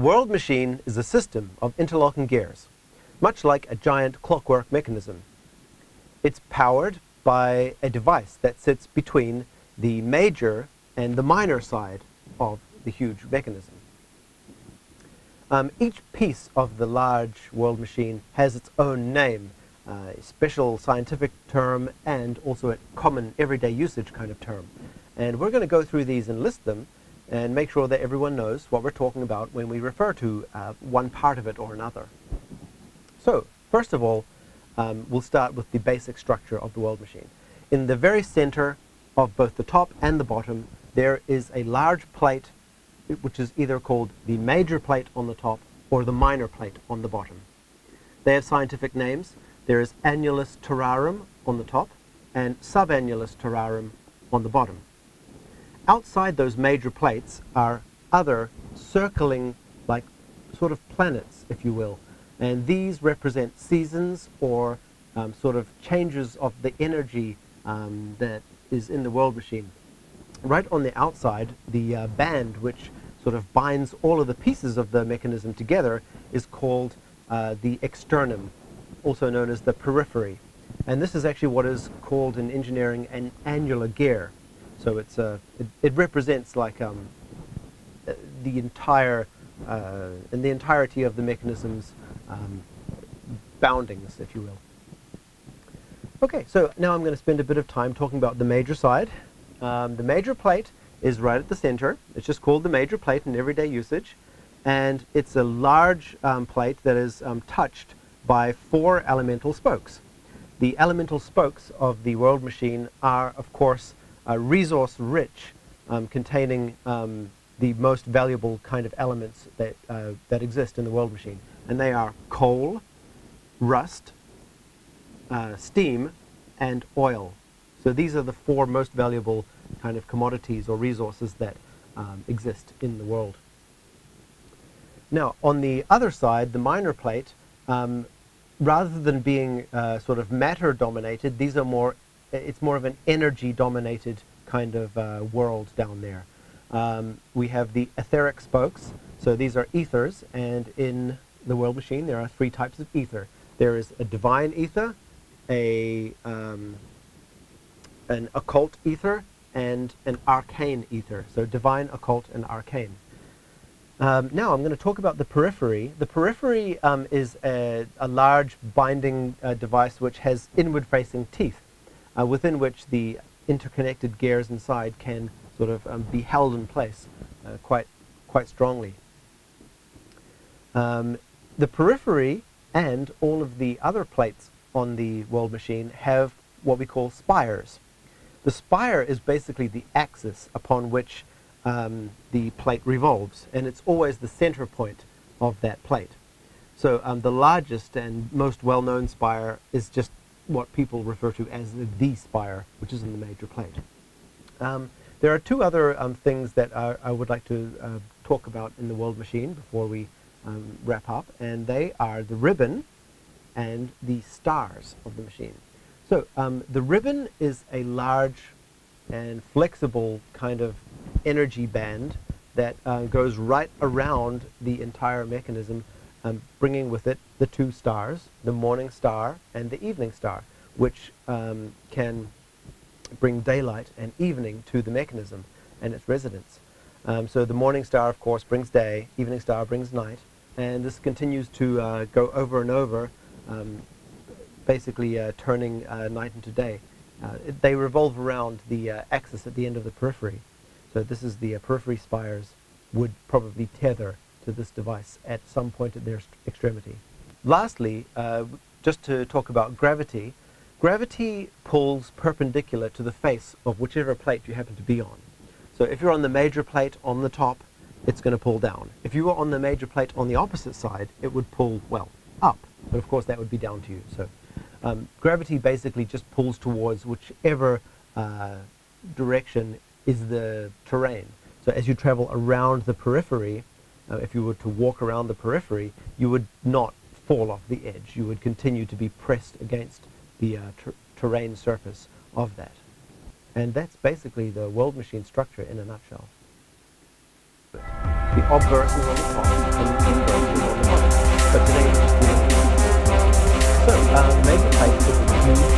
world machine is a system of interlocking gears, much like a giant clockwork mechanism. It's powered by a device that sits between the major and the minor side of the huge mechanism. Each piece of the large world machine has its own name, a special scientific term, and also a common everyday usage kind of term. And we're going to go through these and list them and make sure that everyone knows what we're talking about when we refer to one part of it or another. So, first of all, we'll start with the basic structure of the world machine. In the very center of both the top and the bottom, there is a large plate which is either called the major plate on the top or the minor plate on the bottom. They have scientific names. There is annulus terrarum on the top and subannulus terrarum on the bottom. Outside those major plates are other circling, like sort of planets, if you will, and these represent seasons or sort of changes of the energy that is in the world machine. Right on the outside, the band which sort of binds all of the pieces of the mechanism together is called the externum, also known as the periphery. And this is actually what is called in engineering an annular gear. So it's it represents like the entire and the entirety of the mechanism's boundings, if you will. Okay, so now I'm going to spend a bit of time talking about the major side. The major plate is right at the center. It's just called the major plate in everyday usage, and it's a large plate that is touched by 4 elemental spokes. The elemental spokes of the world machine are, of course, resource-rich, containing the most valuable kind of elements that, that exist in the world machine. And they are coal, rust, steam, and oil. So these are the 4 most valuable kind of commodities or resources that exist in the world. Now, on the other side, the minor plate, rather than being sort of matter-dominated, these are more, it's more of an energy-dominated kind of world down there. We have the etheric spokes, so these are ethers, and in the world machine there are 3 types of ether. There is a divine ether, an occult ether, and an arcane ether. So divine, occult, and arcane. Now I'm going to talk about the periphery. The periphery is a large binding device which has inward-facing teeth, within which the interconnected gears inside can sort of be held in place quite strongly. The periphery and all of the other plates on the world machine have what we call spires. The spire is basically the axis upon which the plate revolves, and it's always the center point of that plate. So the largest and most well-known spire is just what people refer to as the spire, which is in the major plate. There are 2 other things that I would like to talk about in the world machine before we wrap up, and they are the ribbon and the stars of the machine. So the ribbon is a large and flexible kind of energy band that goes right around the entire mechanism, bringing with it the 2 stars, the morning star and the evening star, which can bring daylight and evening to the mechanism and its residents. So the morning star, of course, brings day, evening star brings night, and this continues to go over and over, basically turning night into day. They revolve around the axis at the end of the periphery. So this is the periphery spires would probably tether to this device at some point at their extremity. Lastly, just to talk about gravity, gravity pulls perpendicular to the face of whichever plate you happen to be on. So if you're on the major plate on the top, it's going to pull down. If you were on the major plate on the opposite side, it would pull, well, up. But of course that would be down to you. So gravity basically just pulls towards whichever direction is the terrain. So as you travel around the periphery, if you were to walk around the periphery, you would not fall off the edge. You would continue to be pressed against the terrain surface of that. And that's basically the world machine structure in a nutshell. the obverse is on the top, and the inverse is on the bottom. But today we're just doing it. So, major plate is a huge